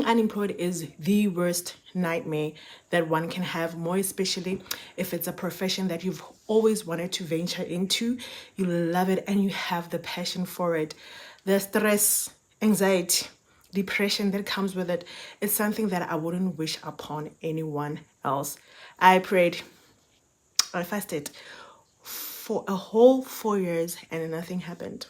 unemployed is the worst nightmare that one can have, more especially if it's a profession that you've always wanted to venture into. You love it and you have the passion for it. The stress, anxiety, depression that comes with it is something that I wouldn't wish upon anyone else. I prayed, I fasted for a whole 4 years and nothing happened.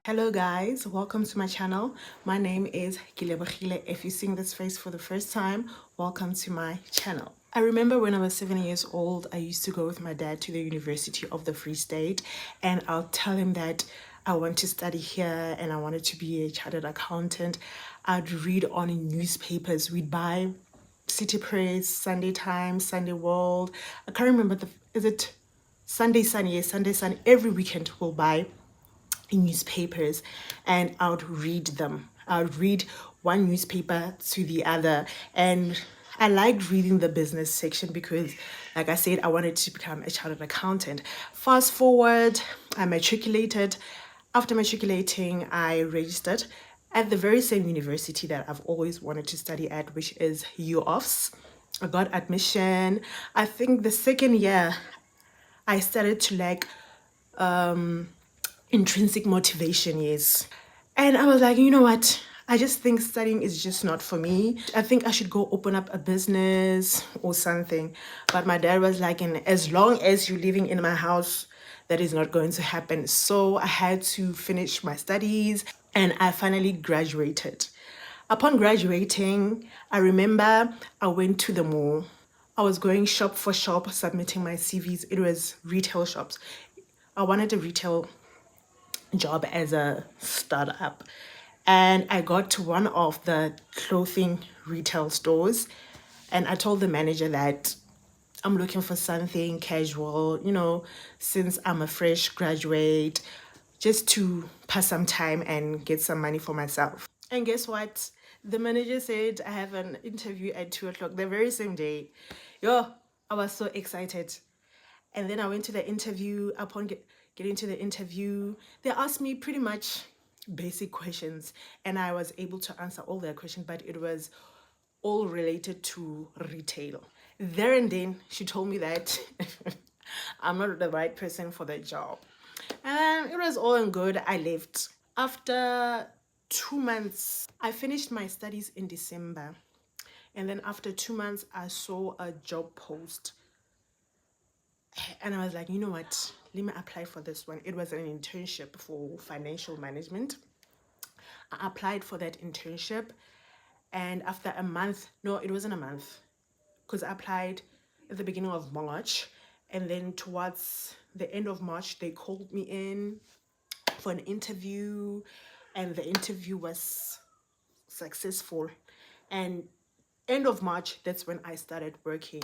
Hello guys, welcome to my channel. My name is Gilebogile. If you're seeing this face for the first time, welcome to my channel. I remember when I was 7 years old, I used to go with my dad to the University of the Free State, and I'll tell him that I want to study here and I wanted to be a chartered accountant. I'd read on newspapers. We'd buy City Press, Sunday Times, Sunday World. I can't remember is it Sunday Sun? Yes, Sunday Sun. Every weekend we'll buy newspapers and I would read them. I would read one newspaper to the other, and I liked reading the business section because, like I said, I wanted to become a chartered accountant. Fast forward, I matriculated. After matriculating, I registered at the very same university that I've always wanted to study at, which is UOFS. I got admission. I think the second year I started to like intrinsic motivation, yes. And I was like, you know what? I just think studying is just not for me. I think I should go open up a business or something. But my dad was like, and as long as you're living in my house, that is not going to happen. So I had to finish my studies and I finally graduated. Upon graduating, I remember I went to the mall. I was going shop for shop, submitting my CVs. It was retail shops. I wanted a retail job as a startup, and I got to one of the clothing retail stores and I told the manager that I'm looking for something casual, since I'm a fresh graduate, just to pass some time and get some money for myself. And guess what? The manager said I have an interview at 2 o'clock the very same day. Yo, I was so excited. And then I went to the interview. Upon getting to the interview, they asked me pretty much basic questions and I was able to answer all their questions, but it was all related to retail. There and then she told me that I'm not the right person for the job. And it was all in good. I left. After 2 months, I finished my studies in December. And then after 2 months, I saw a job post and I was like, you know what, let me apply for this one. It was an internship for financial management. I applied for that internship, and after a month, no, it wasn't a month, because I applied at the beginning of March, and then towards the end of March they called me in for an interview, and the interview was successful. And end of March, that's when I started working.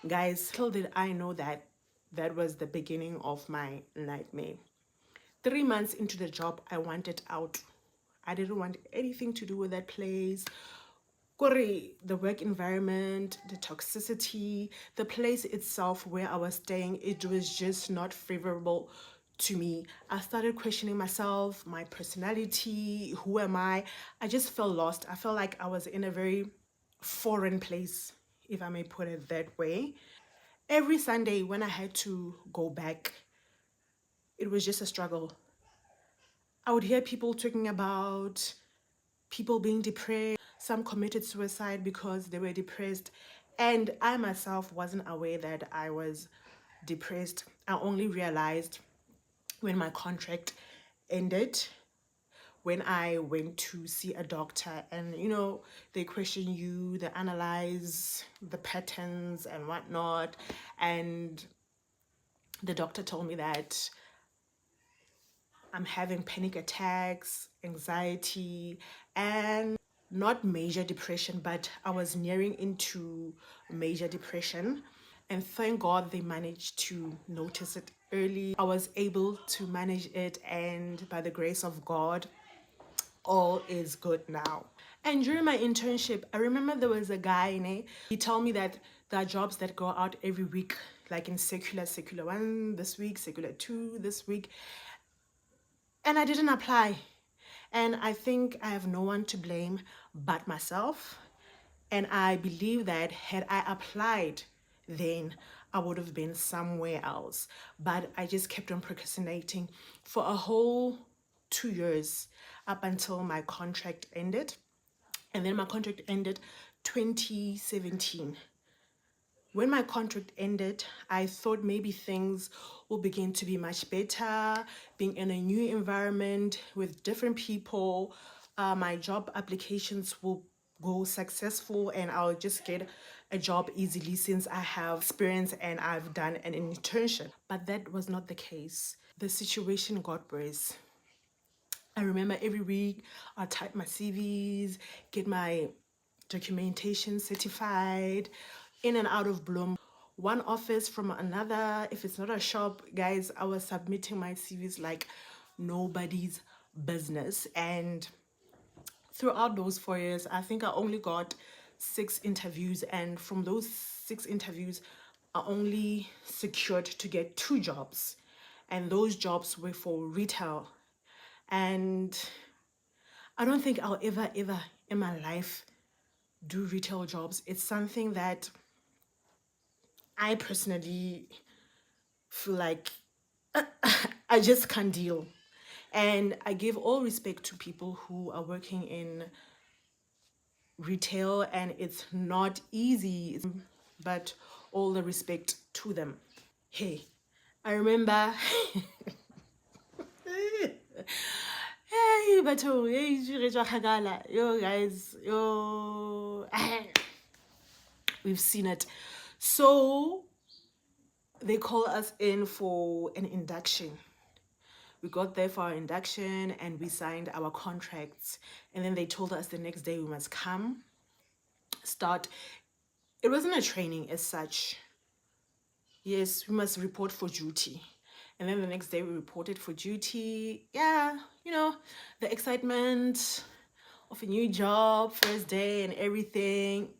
Guys, little did I know that that was the beginning of my nightmare. 3 months into the job, I wanted out. I didn't want anything to do with that place. The work environment, the toxicity, the place itself where I was staying, it was just not favorable to me. I started questioning myself, my personality, who am I? I just felt lost. I felt like I was in a very foreign place, if I may put it that way. Every Sunday when I had to go back, it was just a struggle. I would hear people talking about people being depressed. Some committed suicide because they were depressed. And I myself wasn't aware that I was depressed. I only realized when my contract ended, when I went to see a doctor, and they question you, they analyze the patterns and whatnot, and the doctor told me that I'm having panic attacks, anxiety, and not major depression, but I was nearing into major depression. And thank God they managed to notice it early. I was able to manage it, and by the grace of God, all is good now. And during my internship, I remember there was a guy, he told me that there are jobs that go out every week, like in secular 1 this week, secular 2 this week. And I didn't apply. And I think I have no one to blame but myself. And I believe that had I applied then, I would have been somewhere else. But I just kept on procrastinating for a whole 2 years up until my contract ended. And then my contract ended 2017. When my contract ended, I thought maybe things will begin to be much better, being in a new environment with different people. My job applications will go successful and I'll just get a job easily since I have experience and I've done an internship. But that was not the case. The situation got worse. I remember every week I type my CVs, get my documentation certified, in and out of Bloom. One office from another. If it's not a shop, guys, I was submitting my CVs like nobody's business. And throughout those 4 years, I think I only got 6 interviews. And from those 6 interviews, I only secured to get 2 jobs. And those jobs were for retail. And I don't think I'll ever in my life do retail jobs. It's something that I personally feel like I just can't deal. And I give all respect to people who are working in retail, and it's not easy, but all the respect to them. Hey, I remember. Hey, but oh, hey, yo, guys, yo, we've seen it. So they call us in for an induction. We got there for our induction and we signed our contracts. And then they told us the next day we must come, start. It wasn't a training as such. Yes, we must report for duty. And then the next day we reported for duty. Yeah, the excitement of a new job, first day and everything.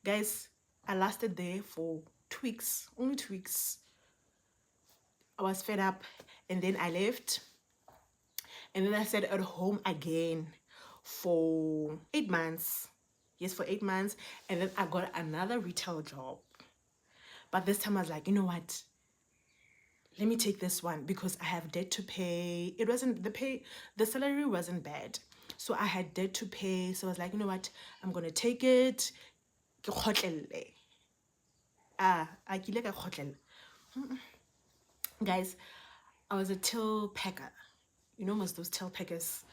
Guys, I lasted there for 2 weeks, only 2 weeks. I was fed up and then I left. And then I stayed at home again for 8 months. Yes, for 8 months. And then I got another retail job. But this time I was like, you know what? Let me take this one because I have debt to pay. It wasn't the salary wasn't bad. So I had debt to pay. So I was like, you know what? I'm going to take it. Guys, I was a till packer. You know, most those till packers,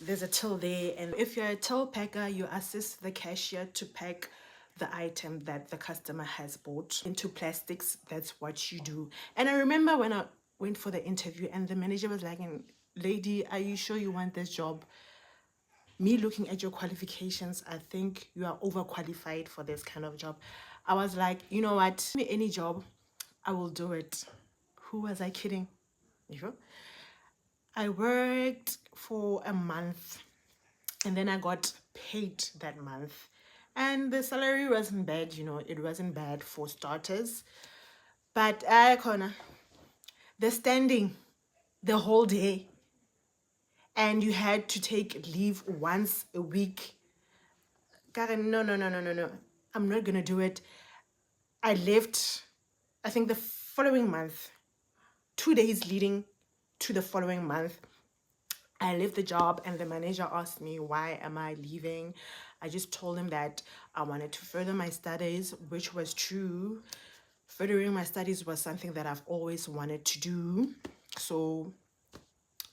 there's a till there, and if you're a till packer, you assist the cashier to pack the item that the customer has bought into plastics. That's what you do. And I remember when I went for the interview and the manager was like, lady, are you sure you want this job? Me looking at your qualifications, I think you are overqualified for this kind of job. I was like, you know what? Me any job, I will do it. Who was I kidding? I worked for a month and then I got paid that month. And the salary wasn't bad, it wasn't bad for starters. But the standing the whole day and you had to take leave once a week. Karen, no. I'm not gonna do it. I left, I think the following month, 2 days leading to the following month. I left the job and the manager asked me, why am I leaving? I just told him that I wanted to further my studies, which was true. Furthering my studies was something that I've always wanted to do. So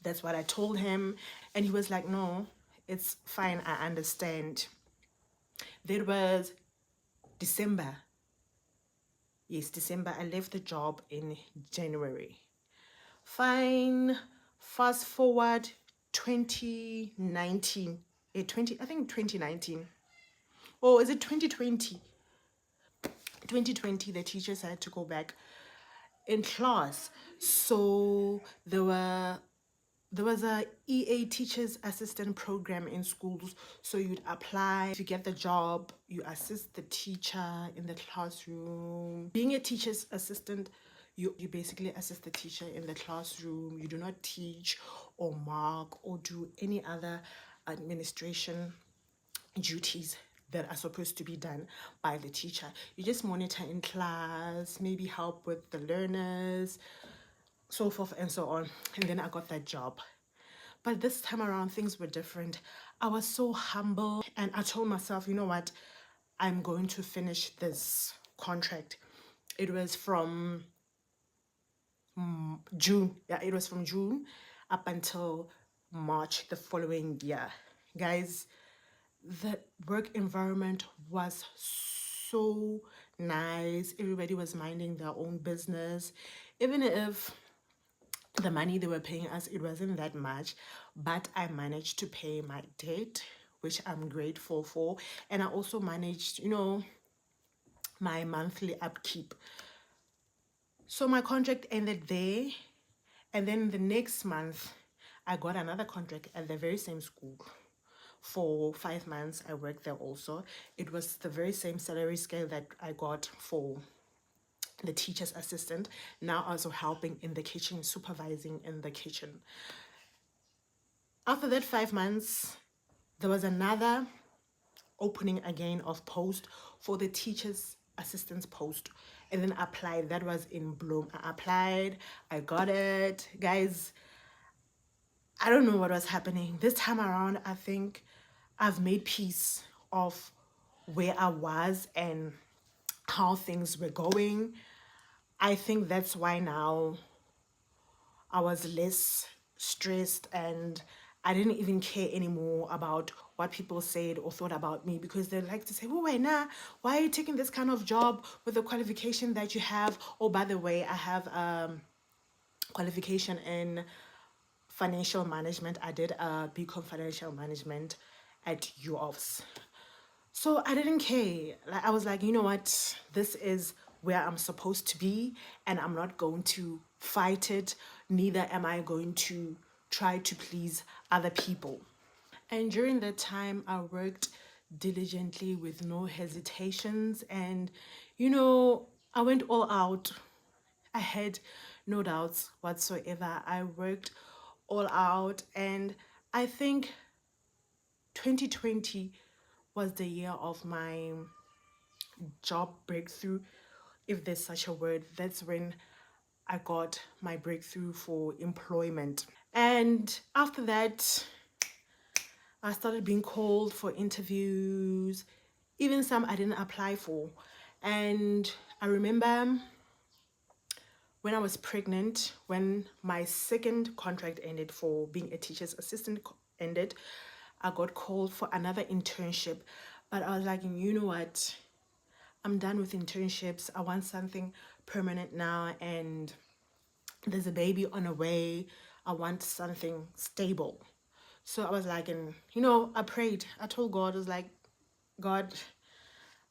that's what I told him. And he was like, no, it's fine. I understand. There was December. Yes, December. I left the job in January. Fine. Fast forward 2019. I think 2019. Oh, is it 2020? 2020, the teachers had to go back in class. So there was a EA teachers assistant program in schools. So you'd apply to get the job, you assist the teacher in the classroom. Being a teacher's assistant, You basically assist the teacher in the classroom. You do not teach or mark or do any other administration duties that are supposed to be done by the teacher. You just monitor in class, maybe help with the learners, so forth and so on. And then I got that job. But this time around, things were different. I was so humble and I told myself, you know what? I'm going to finish this contract. It was from June. Yeah, it was from June up until March the following year. Guys, the work environment was so nice. Everybody was minding their own business. Even if the money they were paying us, it wasn't that much, but I managed to pay my debt, which I'm grateful for. And I also managed, my monthly upkeep. So my contract ended there. And then the next month, I got another contract at the very same school. For 5 months, I worked there also. It was the very same salary scale that I got for the teacher's assistant. Now also helping in the kitchen, supervising in the kitchen. After that 5 months, there was another opening again of post for the teacher's assistant's post, and then applied. That was in Bloom. I applied, I got it. Guys, I don't know what was happening. This time around, I think I've made peace of where I was and how things were going. I think that's why now I was less stressed and I didn't even care anymore about what people said or thought about me, because they like to say, oh, wait, nah, why are you taking this kind of job with the qualification that you have? Oh, by the way, I have qualification in financial management. I did a BCom financial management at UOFS. So I didn't care. Like, I was like, you know what? This is where I'm supposed to be, and I'm not going to fight it. Neither am I going to try to please other people. And during that time, I worked diligently with no hesitations. And, I went all out. I had no doubts whatsoever. I worked all out. And I think 2020 was the year of my job breakthrough, if there's such a word. That's when I got my breakthrough for employment. And after that, I started being called for interviews, even some I didn't apply for. And I remember when I was pregnant, when my second contract ended for being a teacher's assistant ended, I got called for another internship. But I was like, you know what? I'm done with internships. I want something permanent now, and there's a baby on the way. I want something stable. So I was like, and I prayed. I told God, I was like, God,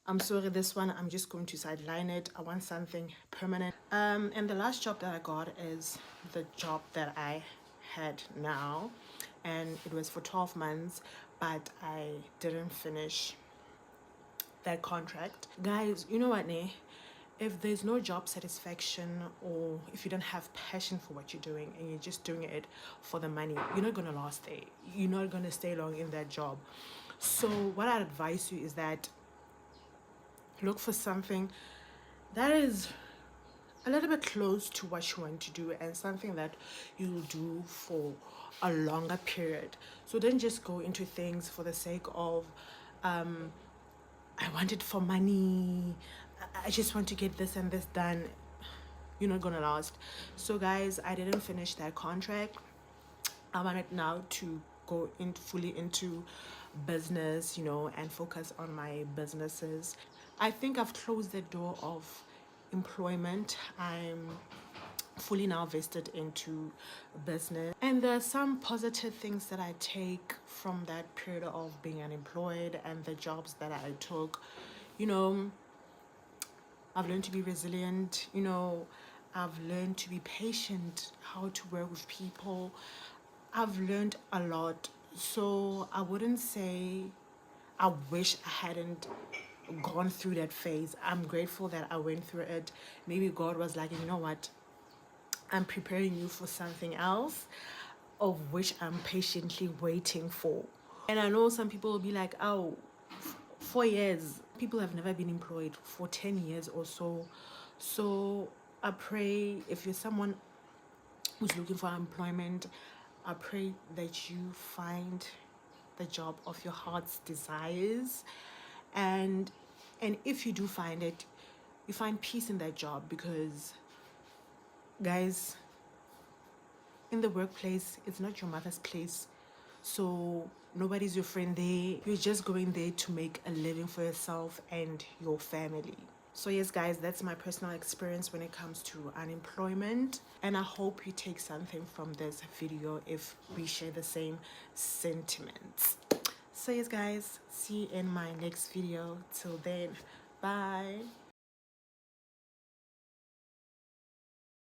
I'm sorry, this one, I'm just going to sideline it. I want something permanent. And the last job that I got is the job that I had now. And it was for 12 months, but I didn't finish that contract. Guys, you know what, ne? If there's no job satisfaction, or if you don't have passion for what you're doing and you're just doing it for the money, you're not going to last there. You're not going to stay long in that job. So what I'd advise you is that look for something that is a little bit close to what you want to do, and something that you'll do for a longer period. So don't just go into things for the sake of I want it for money. I just want to get this and this done. You're not gonna last. So guys, I didn't finish that contract. I wanted now to go in fully into business, and focus on my businesses. I think I've closed the door of employment. I'm fully now vested into business, and there are some positive things that I take from that period of being unemployed and the jobs that I took. I've learned to be resilient. I've learned to be patient, how to work with people. I've learned a lot. So I wouldn't say I wish I hadn't gone through that phase. I'm grateful that I went through it. Maybe God was like, you know what? I'm preparing you for something else, of which I'm patiently waiting for. And I know some people will be like, oh, 4 years. People have never been employed for 10 years or so. So I pray, if you're someone who's looking for employment, I pray that you find the job of your heart's desires. And if you do find it, you find peace in that job, because guys, in the workplace, it's not your mother's place. So nobody's your friend there. You're just going there to make a living for yourself and your family. So yes, guys, that's my personal experience when it comes to unemployment. And I hope you take something from this video if we share the same sentiments. So yes, guys, see you in my next video. Till then, bye.